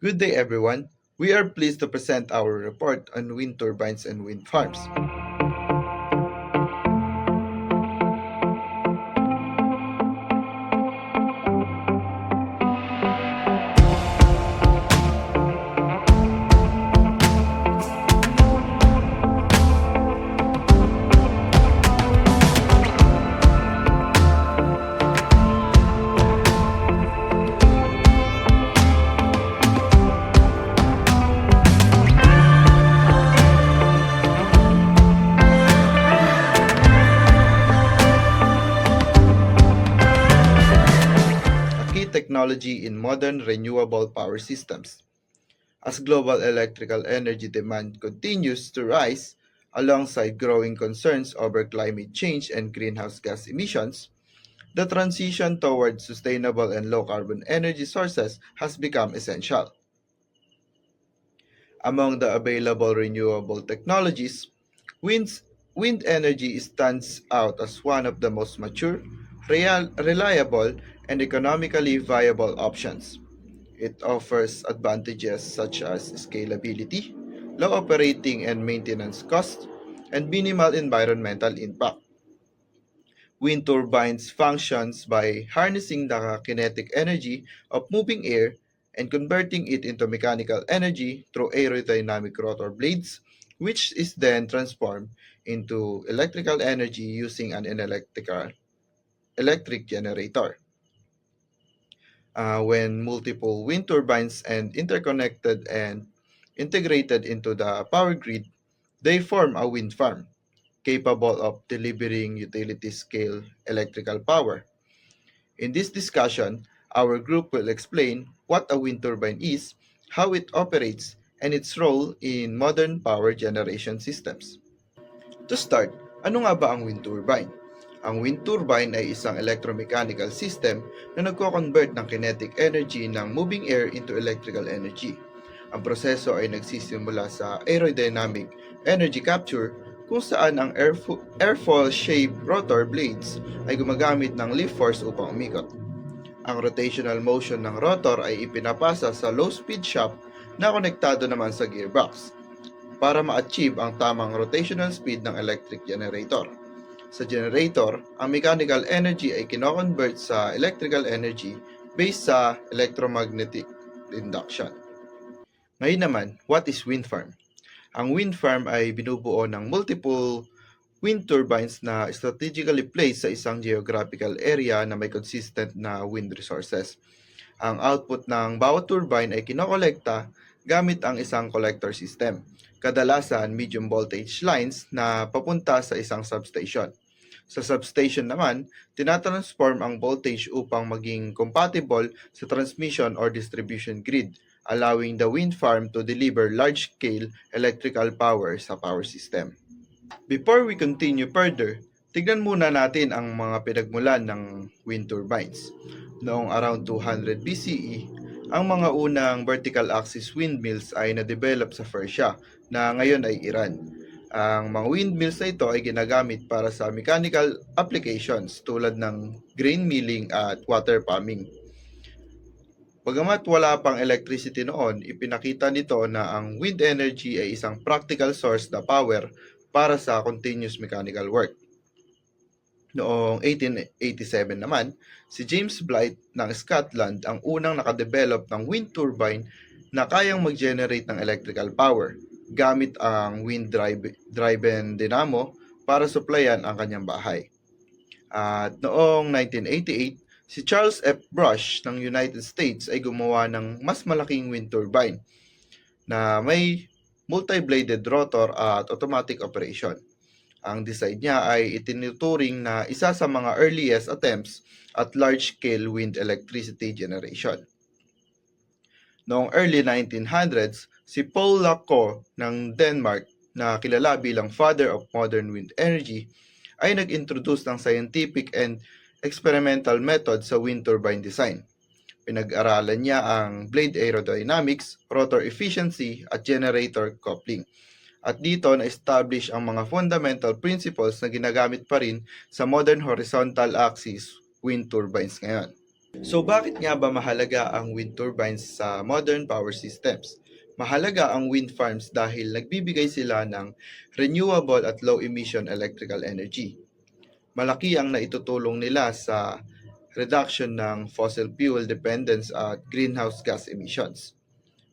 Good day, everyone. We are pleased to present our report on wind turbines and wind farms. A key technology in modern renewable power systems. As global electrical energy demand continues to rise alongside growing concerns over climate change and greenhouse gas emissions, the transition towards sustainable and low carbon energy sources has become essential. Among the available renewable technologies, winds, wind energy stands out as one of the most mature, reliable, and economically viable options. It offers advantages such as scalability, low operating and maintenance costs, and minimal environmental impact. Wind turbines functions by harnessing the kinetic energy of moving air and converting it into mechanical energy through aerodynamic rotor blades, which is then transformed into electrical energy using an electric generator. When multiple wind turbines and interconnected and integrated into the power grid, they form a wind farm capable of delivering utility scale electrical power. In this discussion, our group will explain what a wind turbine is, how it operates, and its role in modern power generation systems. To start, ano nga ba ang wind turbine? Ang wind turbine ay isang electromechanical system na nagko-convert ng kinetic energy ng moving air into electrical energy. Ang proseso ay nagsisimula sa aerodynamic energy capture kung saan ang airfoil-shaped rotor blades ay gumagamit ng lift force upang umikot. Ang rotational motion ng rotor ay ipinapasa sa low-speed shaft na konektado naman sa gearbox para ma-achieve ang tamang rotational speed ng electric generator. Sa generator, ang mechanical energy ay kino-convert sa electrical energy based sa electromagnetic induction. Ngayon naman, what is wind farm? Ang wind farm ay binubuo ng multiple wind turbines na strategically placed sa isang geographical area na may consistent na wind resources. Ang output ng bawat turbine ay kinokolekta gamit ang isang collector system, kadalasan medium voltage lines na papunta sa isang substation. Sa substation naman, tinatransform ang voltage upang maging compatible sa transmission or distribution grid, allowing the wind farm to deliver large-scale electrical power sa power system. Before we continue further, tignan muna natin ang mga pinagmulan ng wind turbines. Noong around 200 BCE, ang mga unang vertical axis windmills ay na-develop sa Persia na ngayon ay Iran. Ang mga windmills na ito ay ginagamit para sa mechanical applications tulad ng grain milling at water pumping. Bagamat wala pang electricity noon, ipinakita nito na ang wind energy ay isang practical source na power para sa continuous mechanical work. Noong 1887 naman, si James Blyth ng Scotland ang unang nakadevelop ng wind turbine na kayang mag-generate ng electrical power gamit ang wind-driven dynamo para supplyan ang kanyang bahay. At noong 1988, si Charles F. Brush ng United States ay gumawa ng mas malaking wind turbine na may multi-bladed rotor at automatic operation. Ang design niya ay itinuturing na isa sa mga earliest attempts at large-scale wind electricity generation. Noong early 1900s, si Paul Lacaux ng Denmark na kilala bilang father of modern wind energy ay nag-introduce ng scientific and experimental method sa wind turbine design. Pinag-aralan niya ang blade aerodynamics, rotor efficiency, at generator coupling. At dito na-establish ang mga fundamental principles na ginagamit pa rin sa modern horizontal axis wind turbines ngayon. So bakit nga ba mahalaga ang wind turbines sa modern power systems? Mahalaga ang wind farms dahil nagbibigay sila ng renewable at low emission electrical energy. Malaki ang naitutulong nila sa reduction ng fossil fuel dependence at greenhouse gas emissions.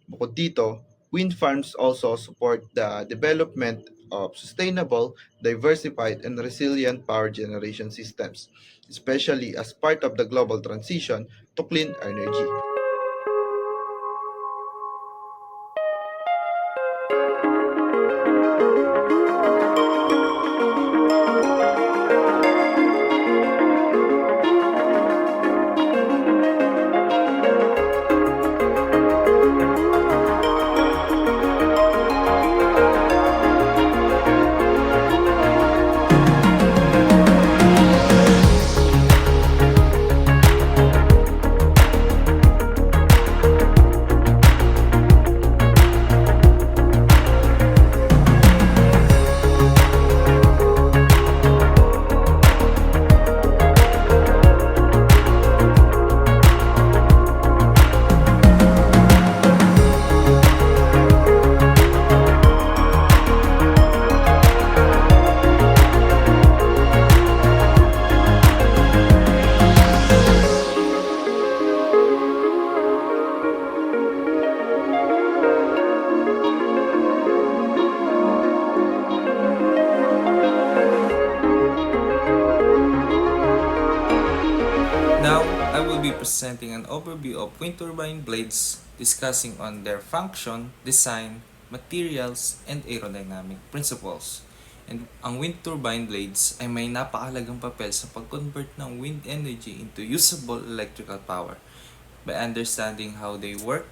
Bukod dito, wind farms also support the development of sustainable, diversified, and resilient power generation systems, especially as part of the global transition to clean energy. Now, I will be presenting an overview of wind turbine blades, discussing on their function, design, materials, and aerodynamic principles. And ang wind turbine blades ay may napakahalagang papel sa pag-convert ng wind energy into usable electrical power. By understanding how they work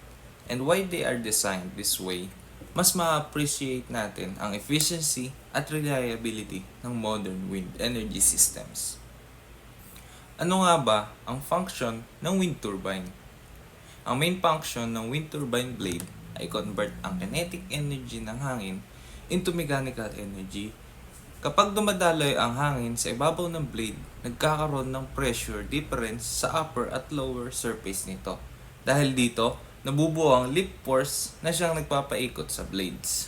and why they are designed this way, mas ma-appreciate natin ang efficiency at reliability ng modern wind energy systems. Ano nga ba ang function ng wind turbine? Ang main function ng wind turbine blade ay convert ang kinetic energy ng hangin into mechanical energy. Kapag dumadaloy ang hangin sa ibabaw ng blade, nagkakaroon ng pressure difference sa upper at lower surface nito. Dahil dito, nabubuo ang lift force na siyang nagpapaikot sa blades.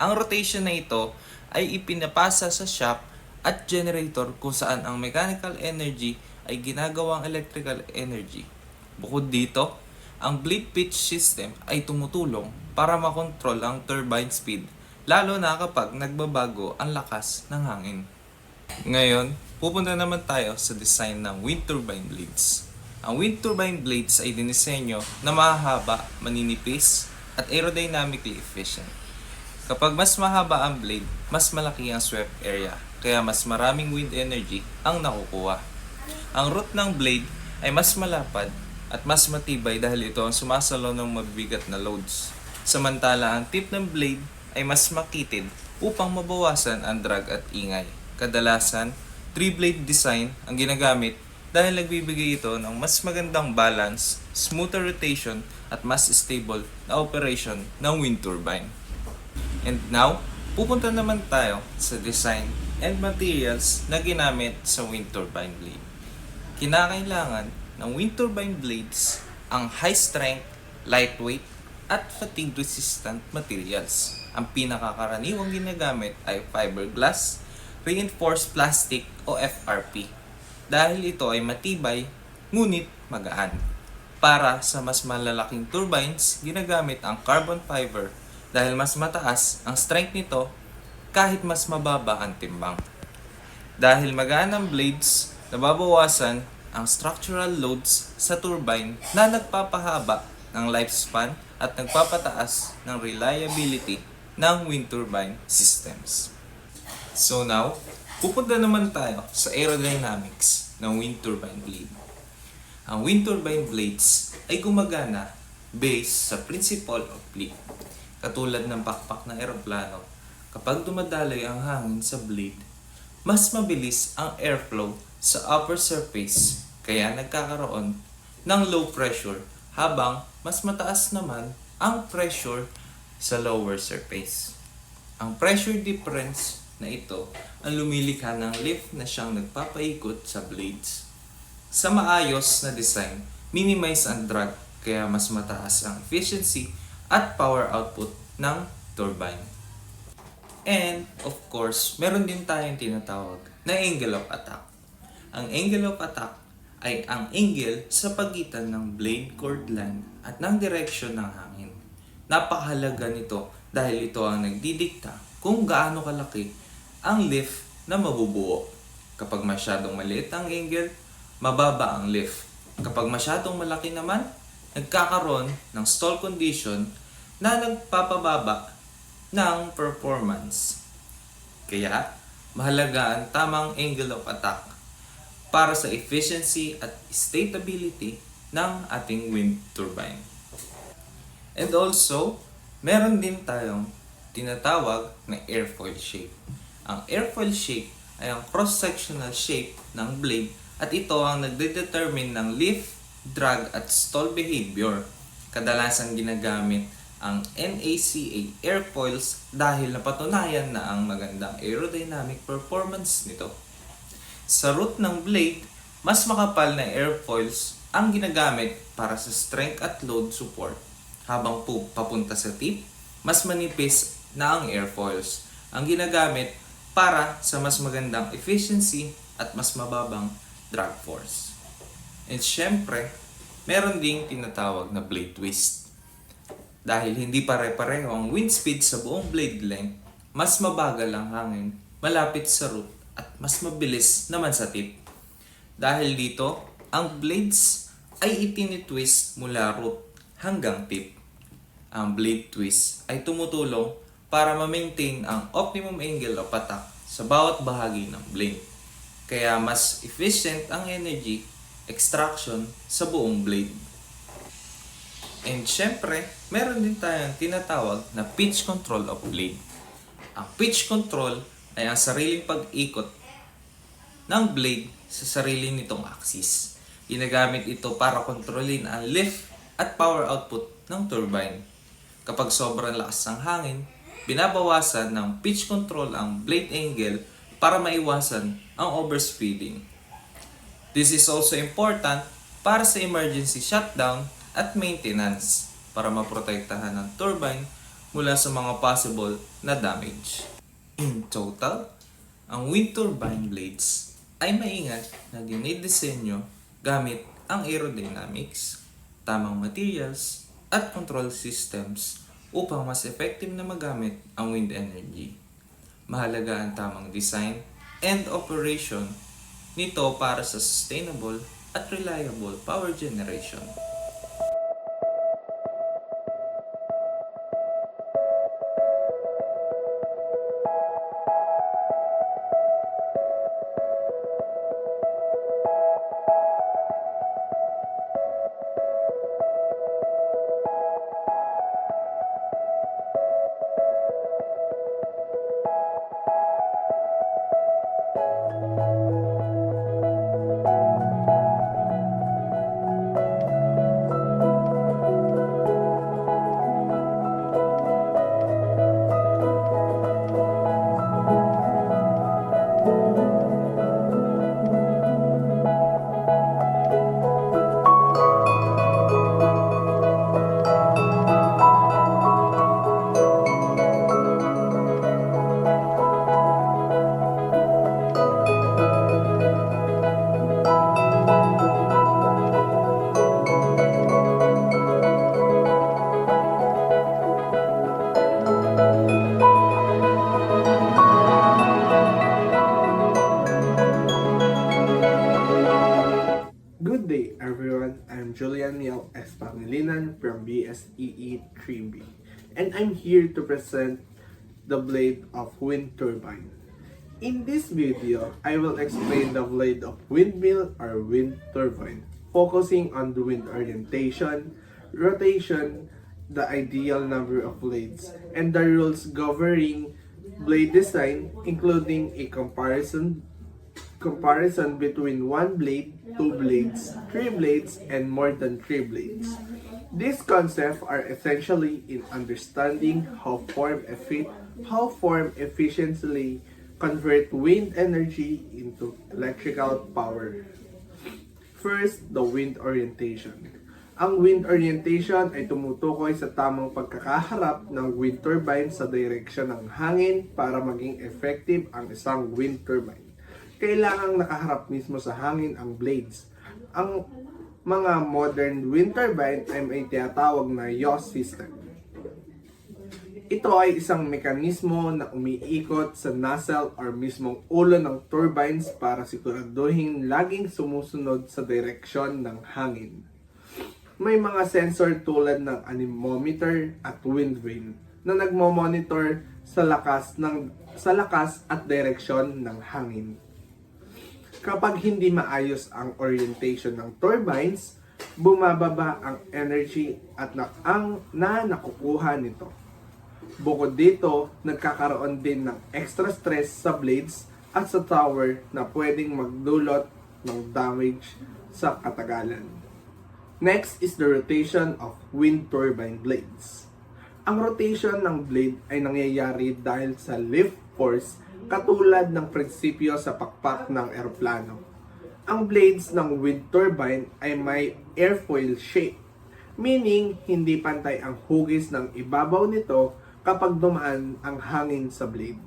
Ang rotation na ito ay ipinapasa sa shaft at generator kung saan ang mechanical energy ay ginagawang electrical energy. Bukod dito, ang blade pitch system ay tumutulong para makontrol ang turbine speed, lalo na kapag nagbabago ang lakas ng hangin. Ngayon, pupunta naman tayo sa design ng wind turbine blades. Ang wind turbine blades ay dinisenyo na mahaba, maninipis, at aerodynamically efficient. Kapag mas mahaba ang blade, mas malaki ang swept area, kaya mas maraming wind energy ang nakukuha. Ang root ng blade ay mas malapad at mas matibay dahil ito ang sumasalo ng mabibigat na loads. Samantala ang tip ng blade ay mas makitid upang mabawasan ang drag at ingay. Kadalasan, 3-blade design ang ginagamit dahil nagbibigay ito ng mas magandang balance, smoother rotation at mas stable na operation ng wind turbine. And now, pupunta naman tayo sa design and materials na ginamit sa wind turbine blade. Kinakailangan ng wind turbine blades ang high strength, lightweight, at fatigue resistant materials. Ang pinakakaraniwang ginagamit ay fiberglass, reinforced plastic o FRP. Dahil ito ay matibay, ngunit magaan. Para sa mas malalaking turbines, ginagamit ang carbon fiber dahil mas mataas ang strength nito kahit mas mababa ang timbang. Dahil magaan ang blades, nababawasan ang structural loads sa turbine na nagpapahaba ng lifespan at nagpapataas ng reliability ng wind turbine systems. So now, pupunta naman tayo sa aerodynamics ng wind turbine blade. Ang wind turbine blades ay gumagana based sa principle of lift. Katulad ng pakpak ng eroplano, kapag dumadaloy ang hangin sa blade, mas mabilis ang airflow sa upper surface kaya nagkakaroon ng low pressure habang mas mataas naman ang pressure sa lower surface. Ang pressure difference na ito ang lumilikha ng lift na siyang nagpapaikot sa blades. Sa maayos na design, minimize ang drag kaya mas mataas ang efficiency at power output ng turbine. And of course, meron din tayong tinatawag na angle of attack. Ang angle of attack ay ang angle sa pagitan ng blade chord line at ng direksyon ng hangin. Napakahalaga nito dahil ito ang nagdidikta kung gaano kalaki ang lift na mabubuo. Kapag masyadong maliit ang angle, mababa ang lift. Kapag masyadong malaki naman, nagkakaroon ng stall condition na nagpapababa ng performance. Kaya, mahalaga ang tamang angle of attack para sa efficiency at stability ng ating wind turbine. And also, meron din tayong tinatawag na airfoil shape. Ang airfoil shape ay ang cross-sectional shape ng blade at ito ang nagdedetermine ng lift, drag at stall behavior. Kadalasan ginagamit ang NACA airfoils dahil napatunayan na ang magandang aerodynamic performance nito. Sa root ng blade, mas makapal na airfoils ang ginagamit para sa strength at load support. Habang papunta sa tip, mas manipis na ang airfoils ang ginagamit para sa mas magandang efficiency at mas mababang drag force. And syempre, meron ding tinatawag na blade twist. Dahil hindi pare-pareho ang wind speed sa buong blade length, mas mabagal ang hangin malapit sa root at mas mabilis naman sa tip. Dahil dito, ang blades ay itinitwist mula root hanggang tip. Ang blade twist ay tumutulong para ma-maintain ang optimum angle of attack sa bawat bahagi ng blade. Kaya mas efficient ang energy extraction sa buong blade. And syempre, meron din tayong tinatawag na pitch control of blade. Ang pitch control ay ang sariling pag-ikot ng blade sa sarili nitong axis. Ginagamit ito para kontrolin ang lift at power output ng turbine. Kapag sobrang lakas ng hangin, binabawasan ng pitch control ang blade angle para maiwasan ang overspeeding. This is also important para sa emergency shutdown at maintenance para maprotektahan ng turbine mula sa mga possible na damage. In total, ang wind turbine blades ay maingat na dinidisenyo gamit ang aerodynamics, tamang materials, at control systems upang mas effective na magamit ang wind energy. Mahalaga ang tamang design and operation nito para sa sustainable at reliable power generation. Good day, everyone. I'm Julian Miel S. Pangilinan from BSEE 3B, and I'm here to present the blade of wind turbine. In this video, I will explain the blade of windmill or wind turbine, focusing on the wind orientation, rotation, the ideal number of blades, and the rules governing blade design, including a comparison between one blade, two blades, three blades, and more than three blades. These concepts are essentially in understanding how form efficiently convert wind energy into electrical power. First, the wind orientation. Ang wind orientation ay tumutukoy sa tamang pagkakaharap ng wind turbine sa direksyon ng hangin para maging effective ang isang wind turbine. Kailangang nakaharap mismo sa hangin ang blades. Ang mga modern wind turbine ay may tinatawag na yaw system. Ito ay isang mekanismo na umiikot sa nozzle or mismong ulo ng turbines para siguraduhin laging sumusunod sa direksyon ng hangin. May mga sensor tulad ng anemometer at wind vane na nagmo-monitor sa lakas at direksyon ng hangin. Kapag hindi maayos ang orientation ng turbines, bumababa ang energy at nakukuha nito. Bukod dito, nagkakaroon din ng extra stress sa blades at sa tower na pwedeng magdulot ng damage sa katagalan. Next is the rotation of wind turbine blades. Ang rotation ng blade ay nangyayari dahil sa lift force katulad ng prinsipyo sa pakpak ng eroplano. Ang blades ng wind turbine ay may airfoil shape, meaning hindi pantay ang hugis ng ibabaw nito kapag dumaan ang hangin sa blade.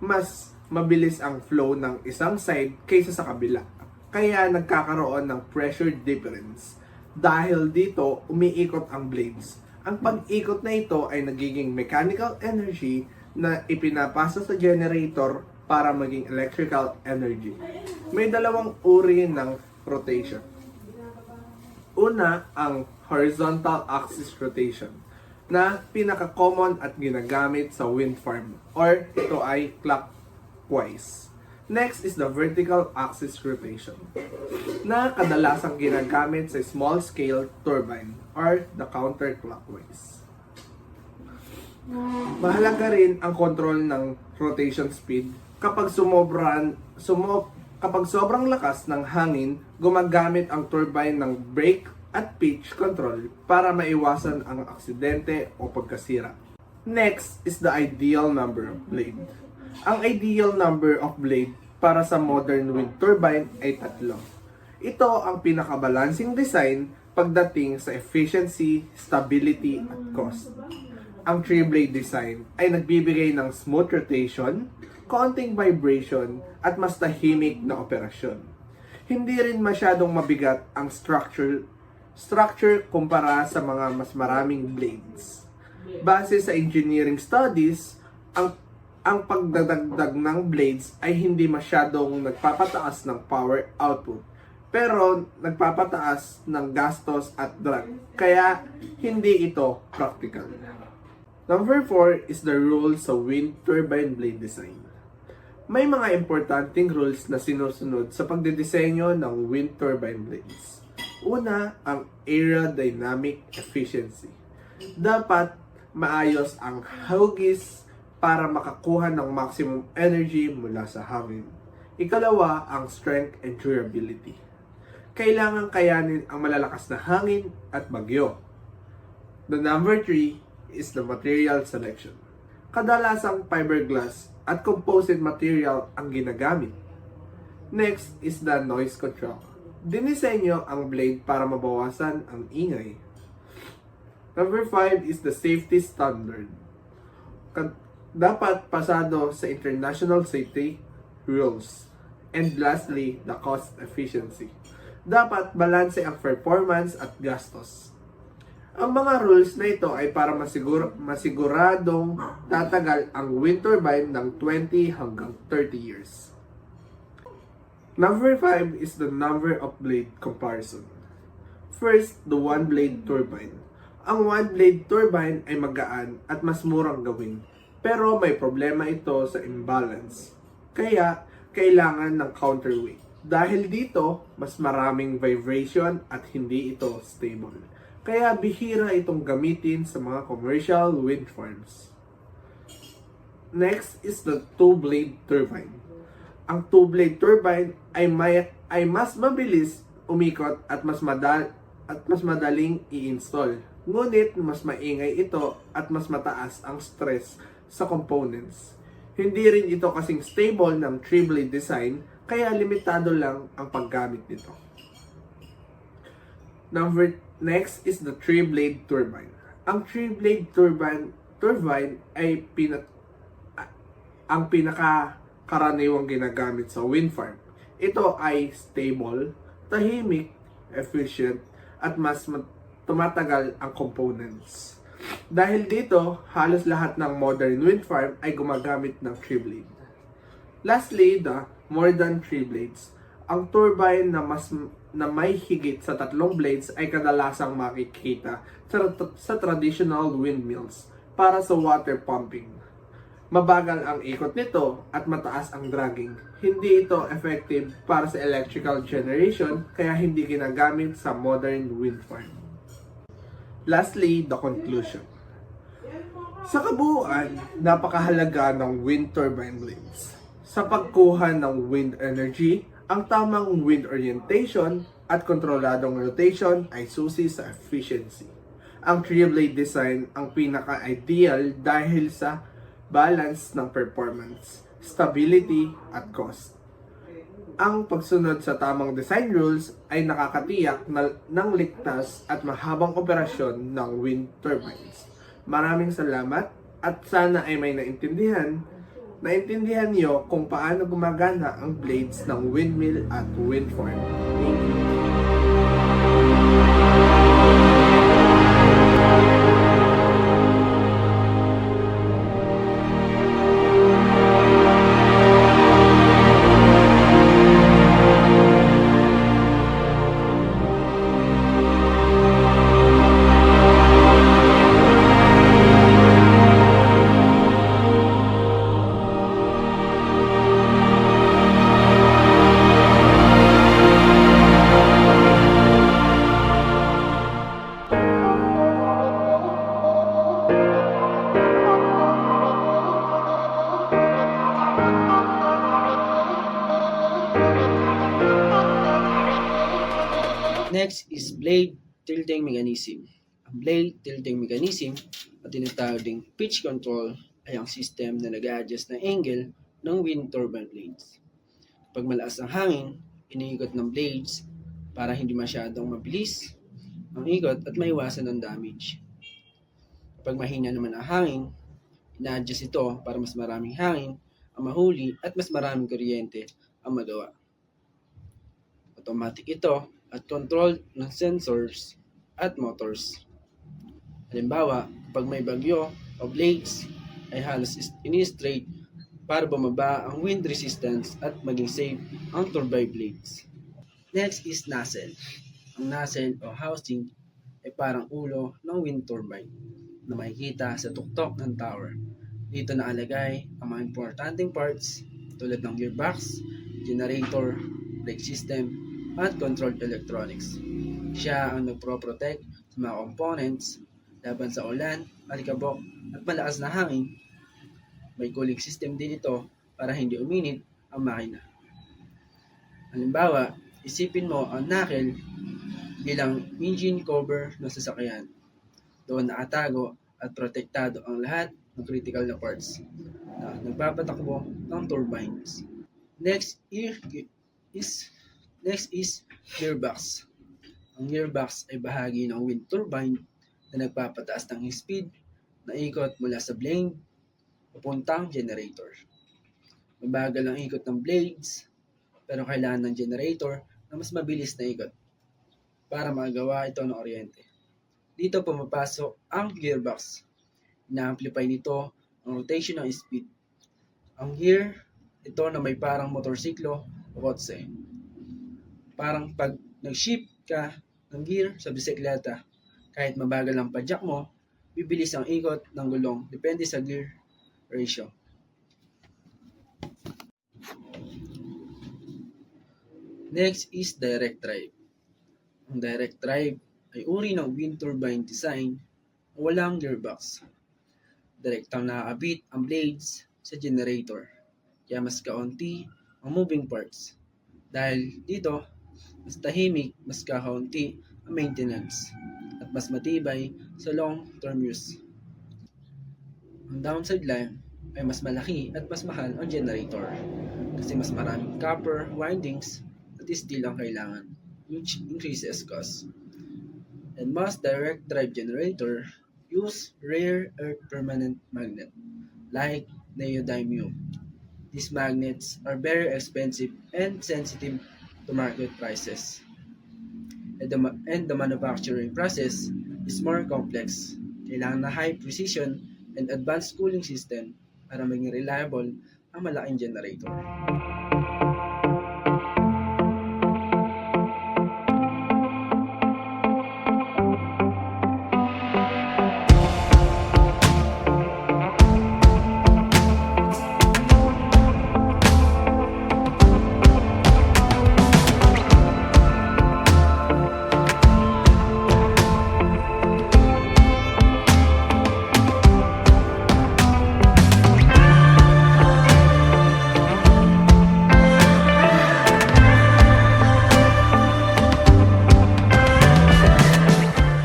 Mas mabilis ang flow ng isang side kaysa sa kabila, kaya nagkakaroon ng pressure difference. Dahil dito, umiikot ang blades. Ang pag-ikot na ito ay nagiging mechanical energy na ipinapasa sa generator para maging electrical energy. May dalawang uri ng rotation. Una, ang horizontal axis rotation na pinaka-common at ginagamit sa wind farm, or ito ay clockwise. Next is the vertical axis rotation na kadalasang ginagamit sa small scale turbine, or the counterclockwise. Mahalaga rin ang control ng rotation speed. Kapag sobrang lakas ng hangin, gumagamit ang turbine ng brake at pitch control para maiwasan ang aksidente o pagkasira. Next is the ideal number of blade. Ang ideal number of blade para sa modern wind turbine ay 3. Ito ang pinaka-balancing design pagdating sa efficiency, stability, at cost. Ang 3-blade design ay nagbibigay ng smooth rotation, konting vibration, at mas tahimik na operasyon. Hindi rin masyadong mabigat ang structure kumpara sa mga mas maraming blades. Base sa engineering studies, ang pagdadagdag ng blades ay hindi masyadong nagpapataas ng power output, pero nagpapataas ng gastos at drag, kaya hindi ito practical. Number 4 is the rules sa wind turbine blade design. May mga importanteng rules na sinusunod sa pagdidisenyo ng wind turbine blades. Una, ang aerodynamic efficiency. Dapat maayos ang hugis para makakuha ng maximum energy mula sa hangin. Ikalawa, ang strength and durability. Kailangan kayanin ang malalakas na hangin at bagyo. The number 3 is the material selection. Kadalasang fiberglass at composite material ang ginagamit. Next is the noise control. Dinisenyo ang blade para mabawasan ang ingay. Number 5 is the safety standard. Dapat pasado sa international safety rules. And lastly, the cost efficiency. Dapat balanse ang performance at gastos. Ang mga rules na ito ay para masiguradong tatagal ang wind turbine ng 20 hanggang 30 years. Number 5 is the number of blade comparison. First, the one-blade turbine. Ang one-blade turbine ay magaan at mas murang gawin, pero may problema ito sa imbalance. Kaya, kailangan ng counterweight. Dahil dito, mas maraming vibration at hindi ito stable. Kaya bihira itong gamitin sa mga commercial wind farms. Next is the two-blade turbine. Ang two-blade turbine ay mas mabilis umikot at mas madaling i-install. Ngunit mas maingay ito at mas mataas ang stress sa components. Hindi rin ito kasing stable ng three-blade design, kaya limitado lang ang paggamit nito. Next is the three-blade turbine. Ang three-blade turbine ay ang pinakakaraniwang ginagamit sa wind farm. Ito ay stable, tahimik, efficient, at tumatagal ang components. Dahil dito, halos lahat ng modern wind farm ay gumagamit ng three-blade. Lastly, the more than three blades. Ang turbine na may higit sa 3 blades ay kadalasang makikita sa traditional windmills para sa water pumping. Mabagal ang ikot nito at mataas ang dragging. Hindi ito effective para sa electrical generation kaya hindi ginagamit sa modern wind farm. Lastly, the conclusion. Sa kabuuan, napakahalaga ng wind turbine blades. Sa pagkuha ng wind energy, ang tamang wind orientation at kontroladong rotation ay susi sa efficiency. Ang three-blade design ang pinaka-ideal dahil sa balance ng performance, stability, at cost. Ang pagsunod sa tamang design rules ay nakakatiyak ng ligtas at mahabang operasyon ng wind turbines. Maraming salamat at sana ay may naintindihan niyo kung paano gumagana ang blades ng windmill at wind farm. Thank you. Next is blade tilting mechanism. Ang blade tilting mechanism at tinatawag ding pitch control ay ang system na nag-adjust ng angle ng wind turbine blades. Pag malakas ang hangin, iniikot ng blades para hindi masyadong mabilis ang ikot at maiwasan ng damage. Pag mahina naman ang hangin, ina-adjust ito para mas maraming hangin ang mahuli at mas maraming kuryente ang magawa. Automatic ito at controlled ng sensors at motors. Halimbawa, pag may bagyo o blades ay halos ini-straight para bumaba ang wind resistance at maging safe ang turbine blades. Next is nacelle. Ang nacelle o housing ay parang ulo ng wind turbine na makikita sa tuktok ng tower. Dito nakalagay ang mga importanteng parts tulad ng gearbox, generator, brake system, at controlled electronics. Siya ang nagpro-protect sa mga components laban sa ulan, alikabok, at malakas na hangin. May cooling system din ito para hindi uminit ang makina. Halimbawa, isipin mo ang knuckle bilang engine cover ng sasakyan. Doon nakatago at protektado ang lahat ng critical na parts na nagpapatakbo ng turbines. Next is gearbox. Ang gearbox ay bahagi ng wind turbine na nagpapataas ng speed na ikot mula sa blade papuntang generator. Mabagal ang ikot ng blades pero kailangan ng generator na mas mabilis na ikot para magawa ito ng oryente. Dito pumapasok ang gearbox. Ina-amplify nito ang rotation ng speed. Ang gear, ito na may parang motorsiklo o kotse. Parang pag nag-shift ka ng gear sa bisikleta, kahit mabagal ang padjak mo, bibilis ang ikot ng gulong depende sa gear ratio. Next is direct drive. Ang direct drive ay uri ng wind turbine design na walang gearbox. Direktang nakakabit ang blades sa generator, kaya mas kaunti ang moving parts. Dahil dito, mas tahimik, mas kakaunti ang maintenance, at mas matibay sa long-term use. Ang downside lang ay mas malaki at mas mahal ang generator kasi mas maraming copper windings at steel ang kailangan, which increases cost. And most direct drive generator use rare earth permanent magnet like neodymium. These magnets are very expensive and sensitive to market prices. And the manufacturing process is more complex. Kailangan na high precision and advanced cooling system para maging reliable ang malaking generator.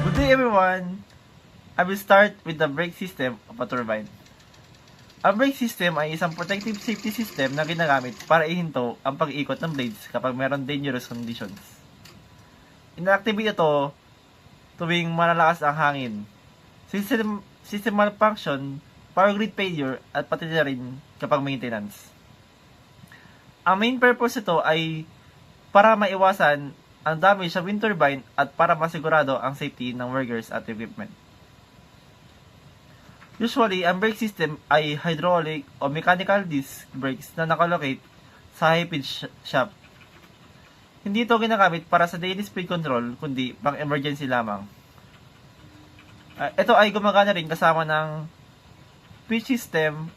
Good day everyone! I will start with the brake system of a turbine. Ang brake system ay isang protective safety system na ginagamit para ihinto ang pag-ikot ng blades kapag mayroong dangerous conditions. Ina-activate ito tuwing malalakas ang hangin, system malfunction, power grid failure, at pati na rin kapag maintenance. Ang main purpose ito ay para maiwasan ang damage sa wind turbine at para masigurado ang safety ng workers at equipment. Usually, ang brake system ay hydraulic o mechanical disc brakes na nakalocate sa high-pitch shaft. Hindi ito ginagamit para sa daily speed control, kundi pang emergency lamang. Ito ay gumagana rin kasama ng pitch system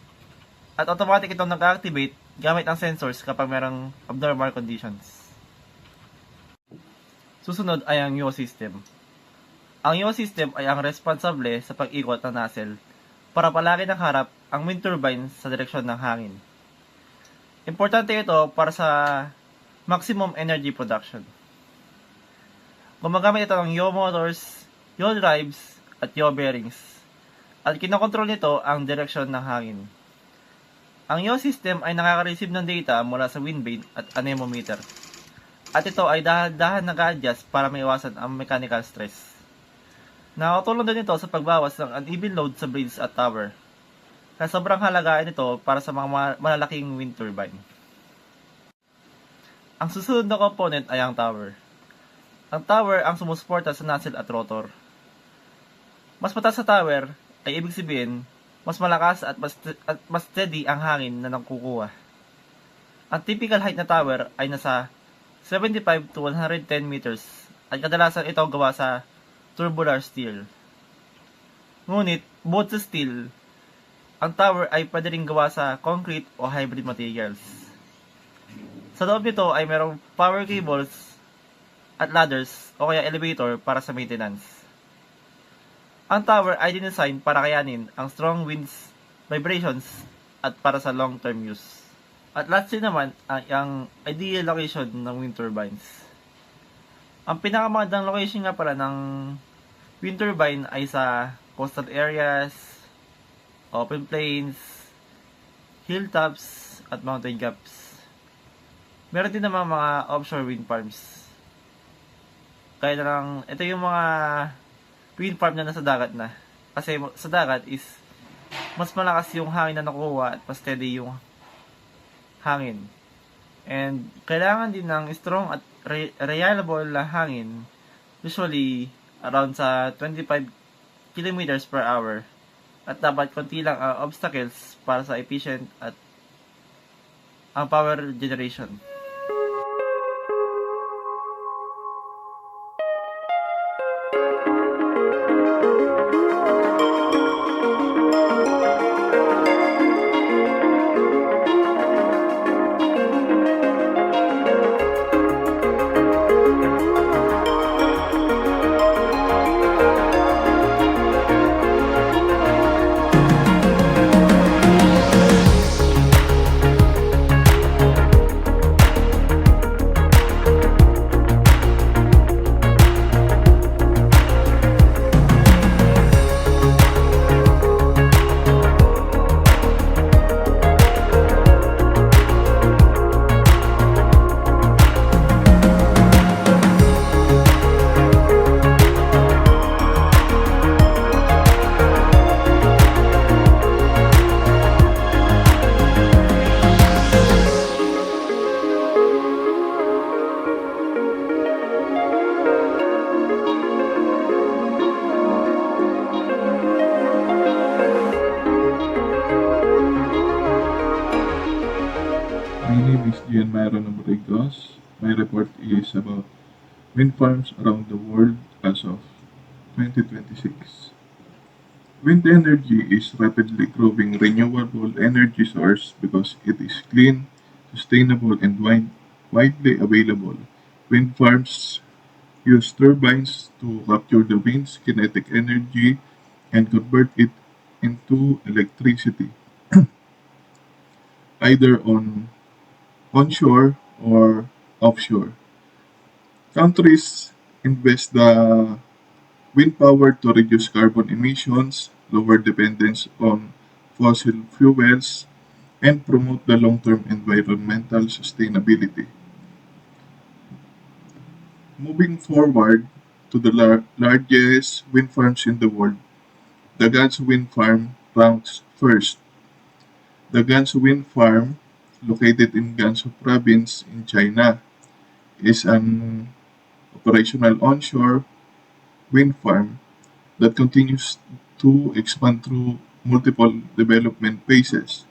at automatic itong nag-activate gamit ang sensors kapag mayroong abnormal conditions. Susunod ay ang yaw system. Ang yaw system ay ang responsable sa pag-ikot ng nozzle para palagi nakaharap ang wind turbine sa direksyon ng hangin. Importante ito para sa maximum energy production. Gumagamit ito ng yaw motors, yaw drives, at yaw bearings. At kinokontrol nito ang direksyon ng hangin. Ang yaw system ay nakaka-receive ng data mula sa wind vane at anemometer. At ito ay dahan-dahan nag-a-adjust para maiwasan ang mechanical stress. Nakatulong din ito sa pagbawas ng uneven load sa blades at tower. Kaya sobrang halagaan ito para sa mga malalaking wind turbine. Ang susunod na component ay ang tower. Ang tower ang sumusuporta sa nozzle at rotor. Mas mataas sa tower ay ibig sabihin mas malakas at mas steady ang hangin na nakukuha. Ang typical height na tower ay nasa 75 to 110 meters at kadalasan ito gawa sa tubular steel. Ngunit, bukod sa steel, ang tower ay pwede rin gawa sa concrete o hybrid materials. Sa loob nito ay mayroong power cables at ladders o kaya elevator para sa maintenance. Ang tower ay dinesign para kayanin ang strong winds, vibrations, at para sa long-term use. At lastly naman ay ang ideal location ng wind turbines. Ang pinakamagandang location nga pala ng wind turbine ay sa coastal areas, open plains, hilltops, at mountain gaps. Meron din naman mga offshore wind farms. Kaya na lang, ito yung mga wind farm na nasa dagat na. Kasi sa dagat is mas malakas yung hangin na nakuha at mas steady yung hangin. And kailangan din ng strong at reliable na hangin, usually around sa 25 kilometers per hour. At dapat konti lang ang obstacles para sa efficient at ang power generation. Gian Myron Abrigos. My report is about wind farms around the world as of 2026. Wind energy is rapidly growing renewable energy source because it is clean, sustainable, and widely available. Wind farms use turbines to capture the wind's kinetic energy and convert it into electricity, either onshore or offshore. Countries invest the wind power to reduce carbon emissions, lower dependence on fossil fuels, and promote the long-term environmental sustainability. Moving forward to the largest wind farms in the world, the Gansu Wind Farm ranks first. The Gansu Wind Farm, located in Gansu Province in China, is an operational onshore wind farm that continues to expand through multiple development phases.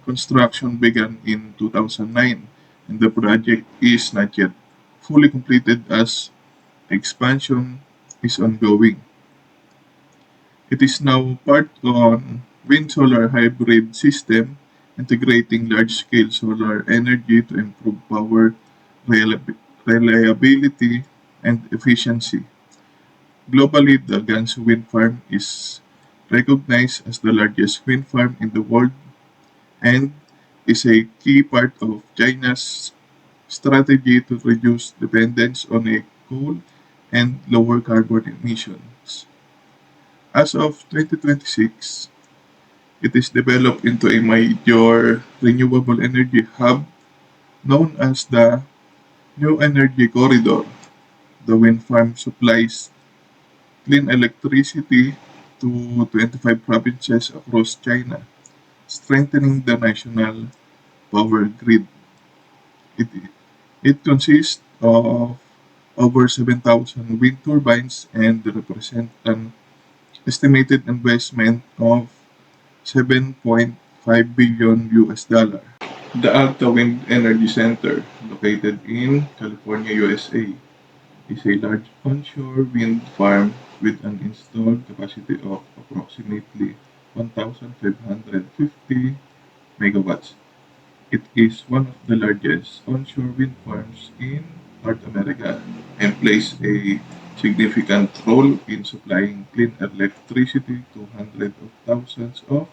Construction began in 2009 and the project is not yet fully completed as expansion is ongoing. It is now part on wind-solar hybrid system, integrating large-scale solar energy to improve power reliability and efficiency. Globally, the Gansu Wind Farm is recognized as the largest wind farm in the world and is a key part of China's strategy to reduce dependence on coal and lower carbon emissions. As of 2026, it is developed into a major renewable energy hub known as the New Energy Corridor. The wind farm supplies clean electricity to 25 provinces across China, strengthening the national power grid. It, it consists of over 7,000 wind turbines and represent an estimated investment of 7.5 billion US dollar. The Alta Wind Energy Center, located in California, USA, is a large onshore wind farm with an installed capacity of approximately 1,550 megawatts. It is one of the largest onshore wind farms in North America and plays a significant role in supplying clean electricity to hundreds of thousands of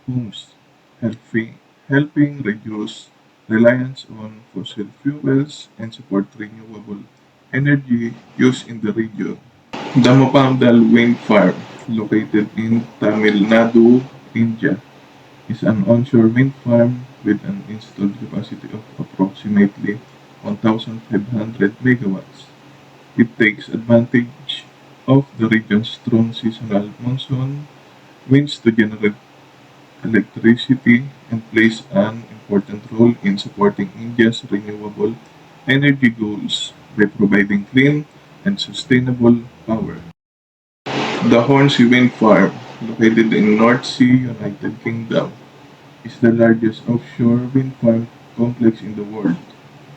homes, helping reduce reliance on fossil fuels and support renewable energy use in the region. Damopamdal Wind Farm, located in Tamil Nadu, India, is an onshore wind farm with an installed capacity of approximately 1,500 megawatts. It takes advantage of the region's strong seasonal monsoon winds to generate electricity and plays an important role in supporting India's renewable energy goals by providing clean and sustainable power. The Hornsey Wind Farm, located in North Sea, United Kingdom, is the largest offshore wind farm complex in the world,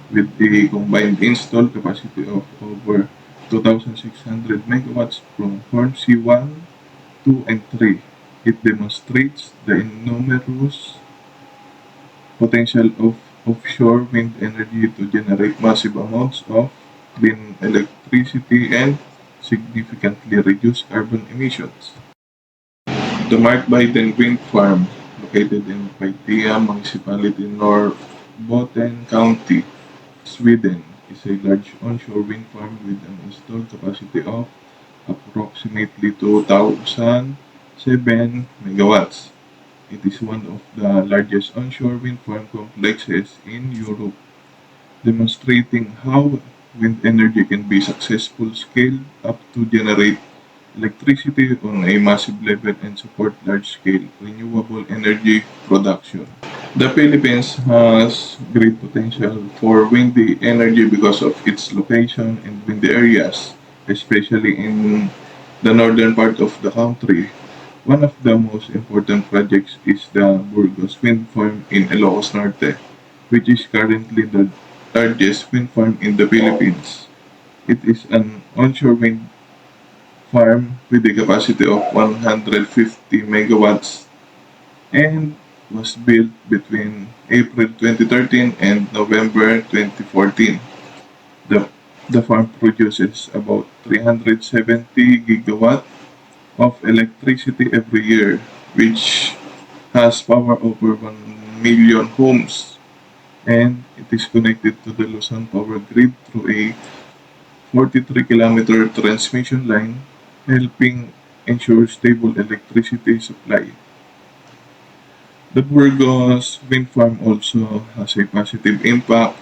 with a combined installed capacity of over 2,600 megawatts from Hornsey 1, 2, and 3. It demonstrates the enormous potential of offshore wind energy to generate massive amounts of clean electricity and significantly reduce carbon emissions. The Mark Biden Wind Farm, located in Paitea Municipality, Norrbotten County, Sweden, is a large onshore wind farm with an installed capacity of approximately 2,007 megawatts. It is one of the largest onshore wind farm complexes in Europe, demonstrating how wind energy can be successfully scaled up to generate electricity on a massive level and support large-scale renewable energy production. The Philippines has great potential for windy energy because of its location and windy areas, especially in the northern part of the country. One of the most important projects is the Burgos Wind Farm in Ilocos Norte. which is currently the largest wind farm in the Philippines. It is an onshore wind farm with a capacity of 150 megawatts and was built between April 2013 and November 2014. The, the farm produces about 370 gigawatt of electricity every year, which has power over 1 million homes, and it is connected to the Luzon power grid through a 43-kilometer transmission line, helping ensure stable electricity supply. The Burgos wind farm also has a positive impact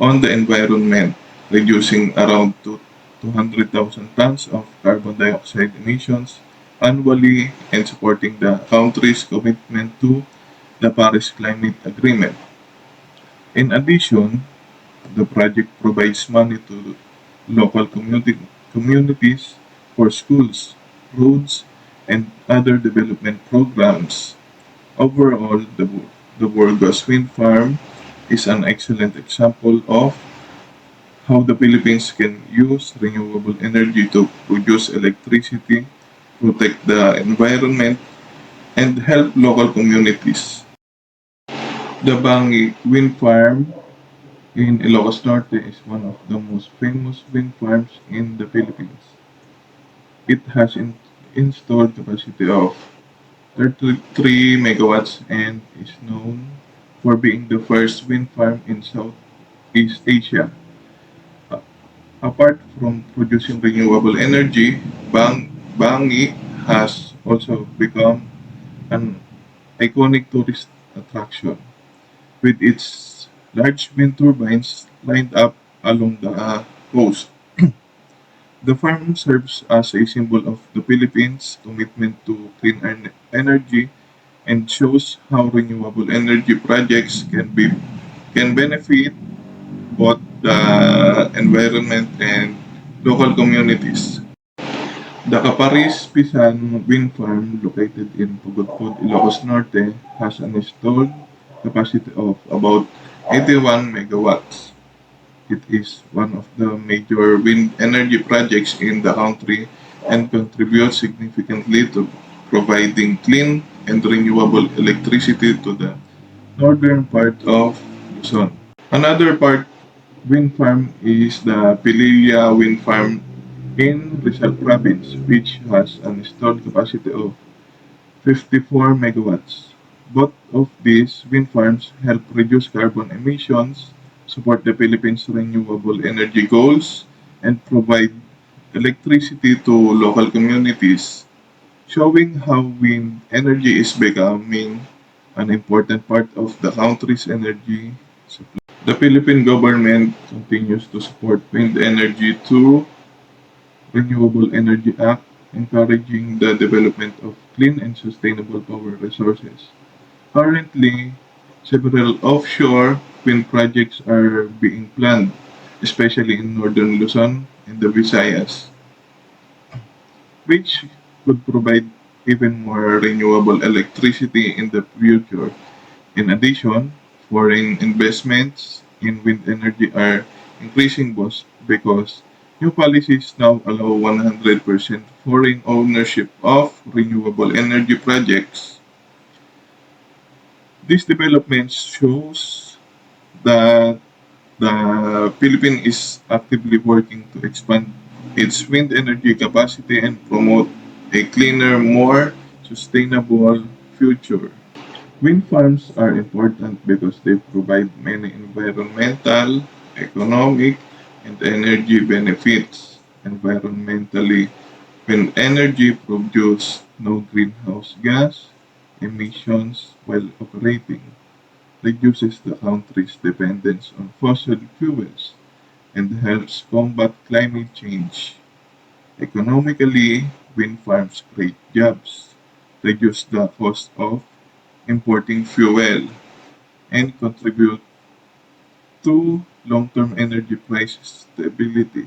on the environment, reducing around 200,000 tons of carbon dioxide emissions annually and supporting the country's commitment to the Paris Climate Agreement. In addition, the project provides money to local communities for schools, roads, and other development programs. Overall, the Burgos Wind Farm is an excellent example of how the Philippines can use renewable energy to produce electricity, protect the environment, and help local communities. The Bangi Wind Farm in Ilocos Norte is one of the most famous wind farms in the Philippines. It has installed capacity of 33 megawatts and is known for being the first wind farm in Southeast Asia. A- Apart from producing renewable energy, Bangi has also become an iconic tourist attraction with its large wind turbines lined up along the coast. The farm serves as a symbol of the Philippines' commitment to clean energy and shows how renewable energy projects can benefit both the environment and local communities. The Caparis Pisan Wind Farm, located in Pugudpud, Ilocos Norte, has an installed capacity of about 81 megawatts. It is one of the major wind energy projects in the country and contributes significantly to providing clean and renewable electricity to the northern part of Luzon. Another wind farm is the Pililla Wind Farm in Rizal Province, which has an installed capacity of 54 megawatts. Both of these wind farms help reduce carbon emissions, support the Philippines' renewable energy goals, and provide electricity to local communities, showing how wind energy is becoming an important part of the country's energy supply. The Philippine government continues to support wind energy through Renewable Energy Act, encouraging the development of clean and sustainable power resources. Currently, several offshore wind projects are being planned, especially in northern Luzon and the Visayas, which could provide even more renewable electricity in the future. In addition, foreign investments in wind energy are increasing because new policies now allow 100% foreign ownership of renewable energy projects. These developments shows that the Philippines is actively working to expand its wind energy capacity and promote a cleaner, more sustainable future. Wind farms are important because they provide many environmental, economic, and energy benefits. Environmentally, wind energy produces no greenhouse gas emissions while operating, reduces the country's dependence on fossil fuels, and helps combat climate change. Economically, wind farms create jobs, reduce the cost of importing fuel, and contribute to long-term energy price stability.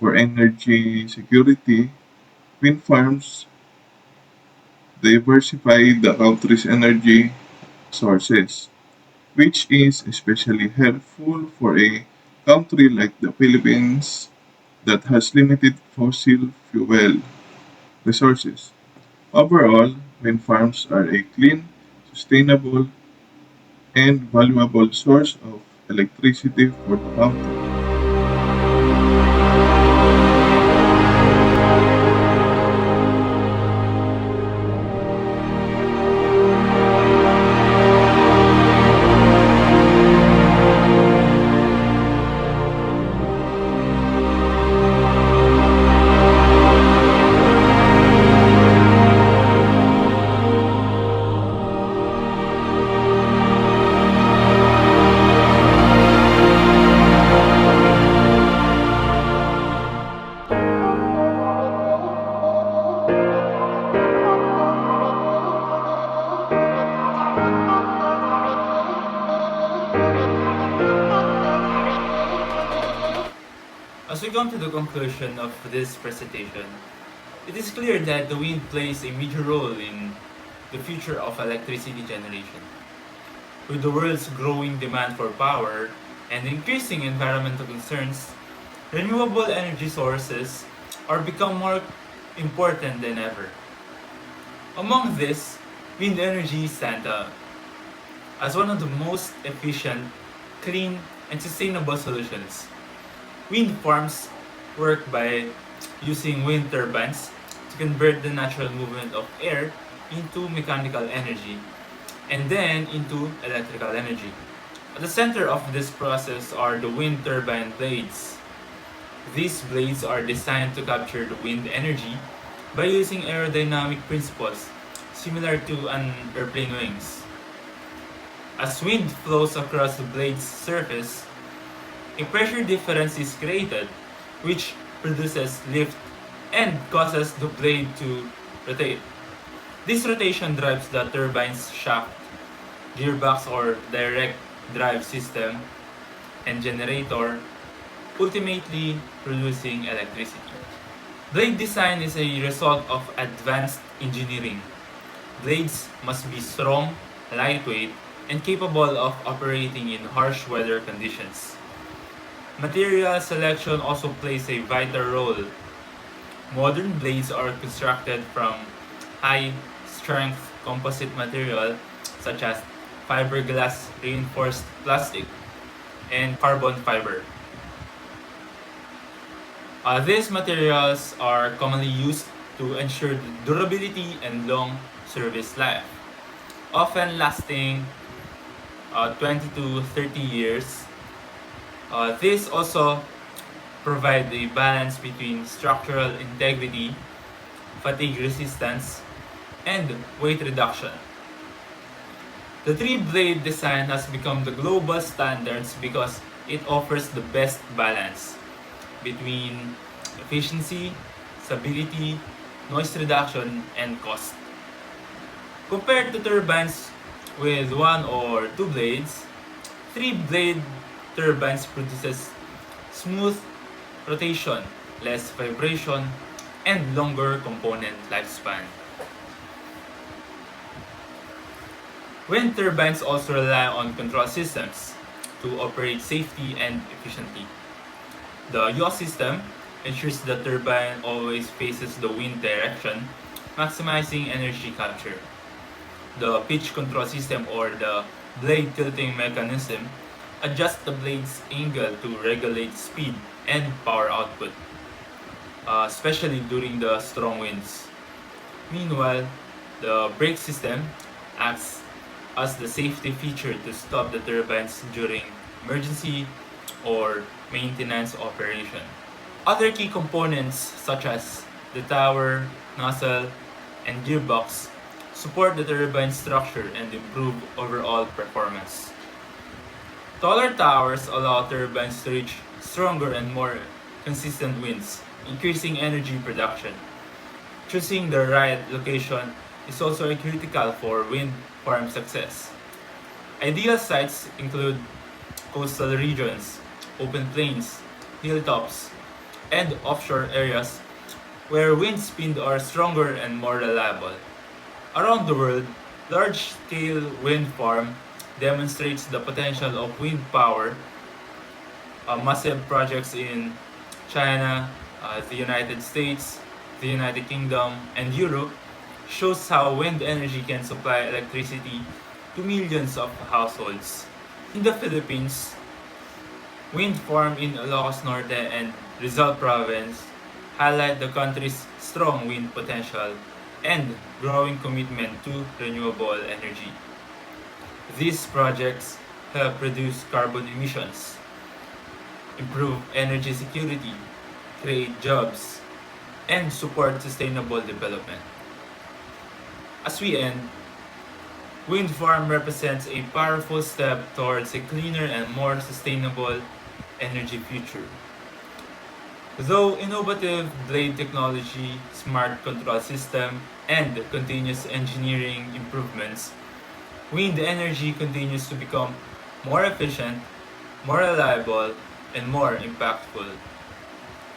For energy security, wind farms diversify the country's energy sources, which is especially helpful for a country like the Philippines that has limited fossil fuel resources. Overall, wind farms are a clean, sustainable, and valuable source of electricity for the country. As we come to the conclusion of this presentation, it is clear that the wind plays a major role in the future of electricity generation. With the world's growing demand for power and increasing environmental concerns, renewable energy sources are become more important than ever. Among this, wind energy stand out as one of the most efficient, clean, and sustainable solutions. Wind farms work by using wind turbines to convert the natural movement of air into mechanical energy and then into electrical energy. At the center of this process are the wind turbine blades. These blades are designed to capture the wind energy by using aerodynamic principles similar to an airplane wings. As wind flows across the blade's surface, a pressure difference is created, which produces lift and causes the blade to rotate. This rotation drives the turbine's shaft, gearbox or direct drive system, and generator, ultimately producing electricity. Blade design is a result of advanced engineering. Blades must be strong, lightweight, and capable of operating in harsh weather conditions. Material selection also plays a vital role. Modern blades are constructed from high-strength composite material such as fiberglass reinforced plastic and carbon fiber. These materials are commonly used to ensure durability and long service life, often lasting 20 to 30 years. This also provide a balance between structural integrity, fatigue resistance, and weight reduction. The three-blade design has become the global standards because it offers the best balance between efficiency, stability, noise reduction, and cost. Compared to turbines with one or two blades, three-blade turbines produces smooth rotation, less vibration, and longer component lifespan. Wind turbines also rely on control systems to operate safely and efficiently. The yaw system ensures the turbine always faces the wind direction, maximizing energy capture. The pitch control system or the blade tilting mechanism adjusts the blade's angle to regulate speed and power output, especially during the strong winds. Meanwhile, the brake system acts as the safety feature to stop the turbines during emergency or maintenance operation. Other key components such as the tower, nozzle, and gearbox support the turbine structure and improve overall performance. Taller towers allow turbines to reach stronger and more consistent winds, increasing energy production. Choosing the right location is also critical for wind farm success. Ideal sites include coastal regions, open plains, hilltops, and offshore areas where wind speeds are stronger and more reliable. Around the world, large-scale wind farms demonstrates the potential of wind power. Massive projects in China, the United States, the United Kingdom, and Europe shows how wind energy can supply electricity to millions of households. In the Philippines, wind farm in Ilocos Norte and Rizal Province highlight the country's strong wind potential and growing commitment to renewable energy. These projects help reduce carbon emissions, improve energy security, create jobs, and support sustainable development. As we end, wind farm represents a powerful step towards a cleaner and more sustainable energy future. Though innovative blade technology, smart control system, and continuous engineering improvements, wind energy continues to become more efficient, more reliable, and more impactful.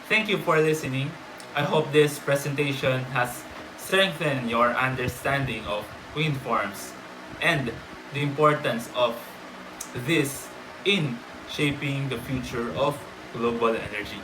Thank you for listening. I hope this presentation has strengthened your understanding of wind farms and the importance of this in shaping the future of global energy.